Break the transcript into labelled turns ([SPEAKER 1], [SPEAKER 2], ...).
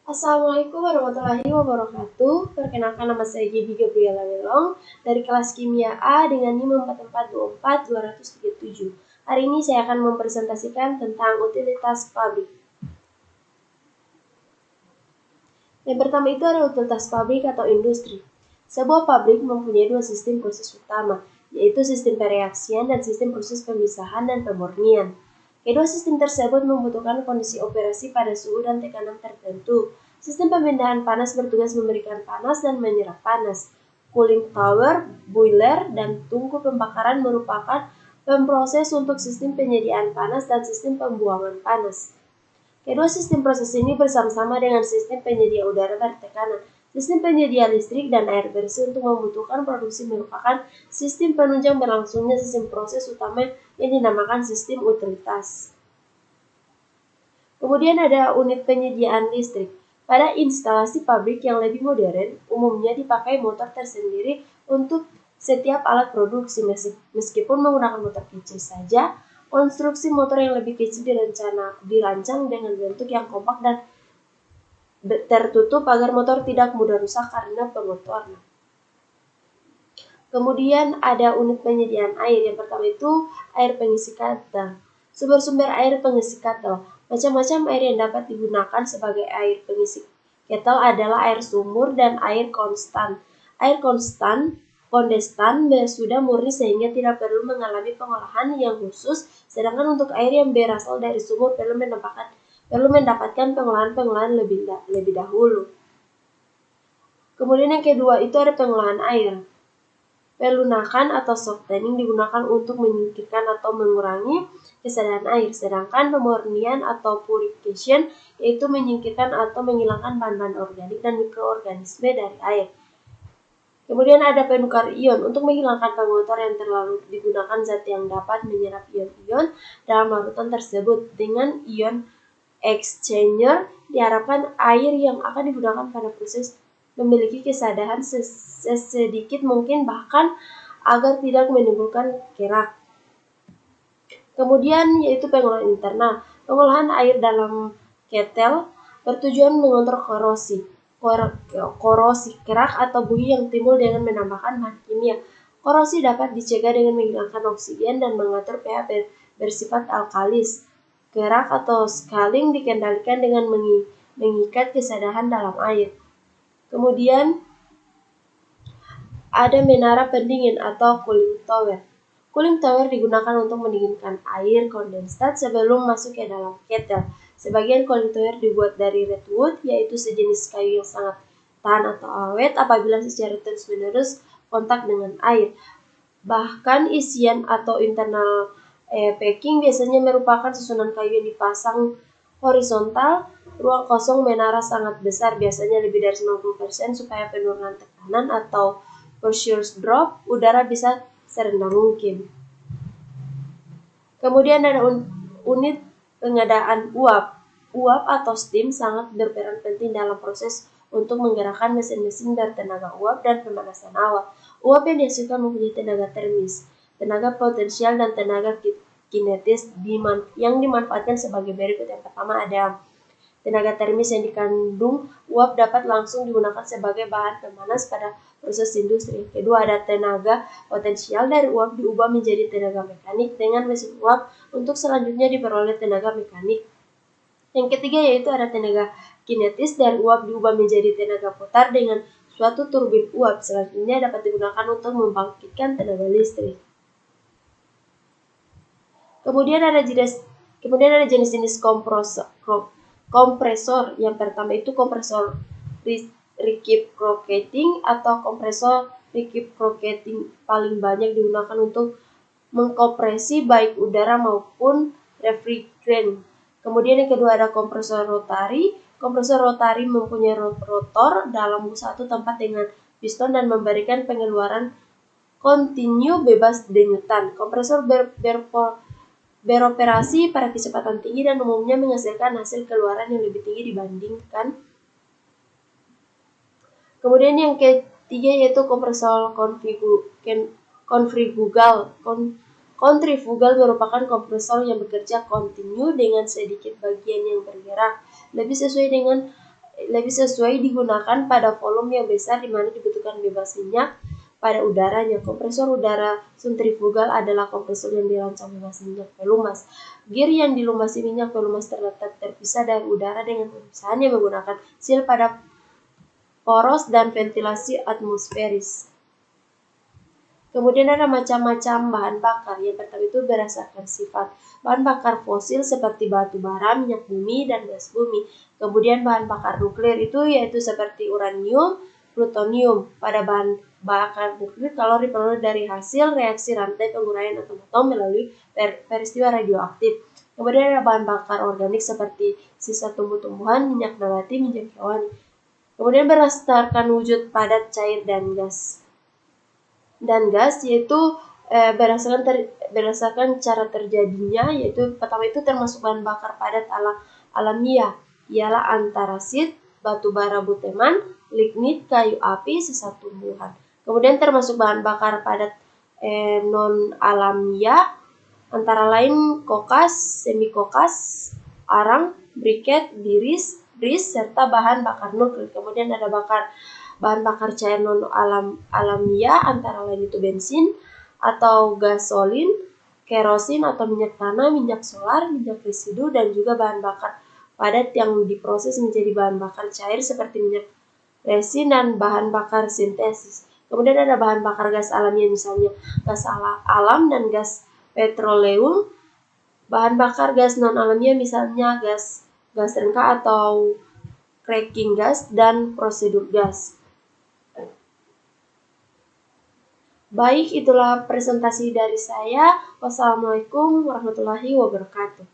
[SPEAKER 1] Assalamualaikum warahmatullahi wabarakatuh. Perkenalkan, nama saya Gibi Gabriela Welong dari kelas Kimia A dengan NIM 4424237. Hari ini saya akan mempresentasikan tentang utilitas pabrik. Yang pertama itu ada utilitas pabrik atau industri. Sebuah pabrik mempunyai dua sistem proses utama, yaitu sistem pereaksian dan sistem proses pemisahan dan pemurnian. Kedua sistem tersebut membutuhkan kondisi operasi pada suhu dan tekanan tertentu. Sistem pemindahan panas bertugas memberikan panas dan menyerap panas. Cooling tower, boiler, dan tungku pembakaran merupakan pemproses untuk sistem penyediaan panas dan sistem pembuangan panas. Kedua sistem proses ini bersama-sama dengan sistem penyedia udara bertekanan, sistem penyedia listrik, dan air bersih untuk membutuhkan produksi merupakan sistem penunjang berlangsungnya sistem proses utama yang dinamakan sistem utilitas. Kemudian ada unit penyediaan listrik. Pada instalasi pabrik yang lebih modern, umumnya dipakai motor tersendiri untuk setiap alat produksi. Meskipun menggunakan motor kecil saja, konstruksi motor yang lebih kecil dirancang dengan bentuk yang kompak dan tertutup agar motor tidak mudah rusak karena pengotornya. Kemudian ada unit penyediaan air. Yang pertama itu air pengisi ketel. Sumber-sumber air pengisi ketel. Macam-macam air yang dapat digunakan sebagai air pengisi ketel adalah air sumur dan air konstan. Air konstan sudah murni sehingga tidak perlu mengalami pengolahan yang khusus, sedangkan untuk air yang berasal dari sumur perlu mendapatkan pengolahan lebih dahulu. Kemudian yang kedua itu ada pengolahan air. Pelunakan atau softening digunakan untuk menyingkirkan atau mengurangi kesadaran air, sedangkan pemurnian atau purification yaitu menyingkirkan atau menghilangkan bahan-bahan organik dan mikroorganisme dari air. Kemudian ada penukar ion. Untuk menghilangkan pengotor yang terlalu digunakan zat yang dapat menyerap ion-ion dalam larutan tersebut. Dengan ion exchanger diharapkan air yang akan digunakan pada proses memiliki kesadaran sesedikit mungkin, bahkan agar tidak menimbulkan kerak. Kemudian yaitu pengolahan internal. Pengolahan air dalam ketel bertujuan mengontrol korosi kerak atau buih yang timbul dengan menambahkan bahan kimia. Korosi dapat dicegah dengan menghilangkan oksigen dan mengatur pH bersifat alkalis. Kerak atau scaling dikendalikan dengan mengikat kesadaran dalam air. Kemudian ada menara pendingin atau cooling tower. Cooling tower digunakan untuk mendinginkan air kondensat sebelum masuk ke dalam ketel. Sebagian cooling tower dibuat dari redwood, yaitu sejenis kayu yang sangat tahan atau awet apabila secara terus-menerus kontak dengan air. Bahkan isian atau internal packing biasanya merupakan susunan kayu yang dipasang horizontal. Ruang kosong menara sangat besar, biasanya lebih dari 90%, supaya penurunan tekanan atau pressure drop udara bisa serendah mungkin. Kemudian ada unit pengadaan uap. Uap atau steam sangat berperan penting dalam proses untuk menggerakkan mesin-mesin bertenaga uap dan pemanasan awal. Uap yang dihasilkan mempunyai tenaga termis, tenaga potensial, dan tenaga kinetis yang dimanfaatkan sebagai berikut. Yang pertama ada tenaga termis yang dikandung uap dapat langsung digunakan sebagai bahan pemanas pada proses industri. Kedua, ada tenaga potensial dari uap diubah menjadi tenaga mekanik dengan mesin uap untuk selanjutnya diperoleh tenaga mekanik. Yang ketiga yaitu ada tenaga kinetis dari uap diubah menjadi tenaga putar dengan suatu turbin uap. Selanjutnya dapat digunakan untuk membangkitkan tenaga listrik. Kemudian ada jenis-jenis kompresor. Yang pertama itu kompresor reciprocating atau kompresor reciprocating paling banyak digunakan untuk mengkompresi baik udara maupun refrigerant. Kemudian yang kedua ada kompresor rotari. Kompresor rotari mempunyai rotor dalam satu tempat dengan piston dan memberikan pengeluaran kontinu bebas denyutan. Kompresor beroperasi pada kecepatan tinggi dan umumnya menghasilkan hasil keluaran yang lebih tinggi dibandingkan. Kemudian yang ketiga yaitu kompresor kontrifugal merupakan kompresor yang bekerja kontinu dengan sedikit bagian yang bergerak, lebih sesuai dengan lebih sesuai digunakan pada volume yang besar di mana dibutuhkan bebas minyak pada udaranya. Kompresor udara sentrifugal adalah kompresor yang dirancang bebas minyak pelumas. Gear yang dilumasi minyak pelumas terletak terpisah dari udara dengan pemisahannya menggunakan seal pada poros dan ventilasi atmosferis. Kemudian ada macam-macam bahan bakar. Yang pertama itu berdasarkan sifat. Bahan bakar fosil seperti batu bara, minyak bumi, dan gas bumi. Kemudian bahan bakar nuklir itu yaitu seperti uranium, plutonium. Pada bahan bakar nuklir kalori diperoleh dari hasil reaksi rantai penguraian atom-atom melalui peristiwa radioaktif. Kemudian ada bahan bakar organik seperti sisa tumbuh-tumbuhan, minyak nabati, minyak hewani. Kemudian berdasarkan wujud padat, cair, dan gas yaitu berdasarkan cara terjadinya, yaitu pertama itu termasuk bahan bakar padat alamiah ialah antarasit, batu bara buteman, lignit, kayu api, sisa tumbuhan. Kemudian termasuk bahan bakar padat non alamiah antara lain kokas, semikokas, arang, briket, bris, serta bahan bakar nuklir. Kemudian ada bahan bakar cair non alamiah antara lain itu bensin atau gasolin, kerosin atau minyak tanah, minyak solar, minyak residu, dan juga bahan bakar padat yang diproses menjadi bahan bakar cair seperti minyak resin dan bahan bakar sintesis. Kemudian ada bahan bakar gas alamiah misalnya gas alam dan gas petroleum. Bahan bakar gas non alamiah misalnya gas renka atau cracking gas dan prosedur gas. Baik, itulah presentasi dari saya. Wassalamualaikum warahmatullahi wabarakatuh.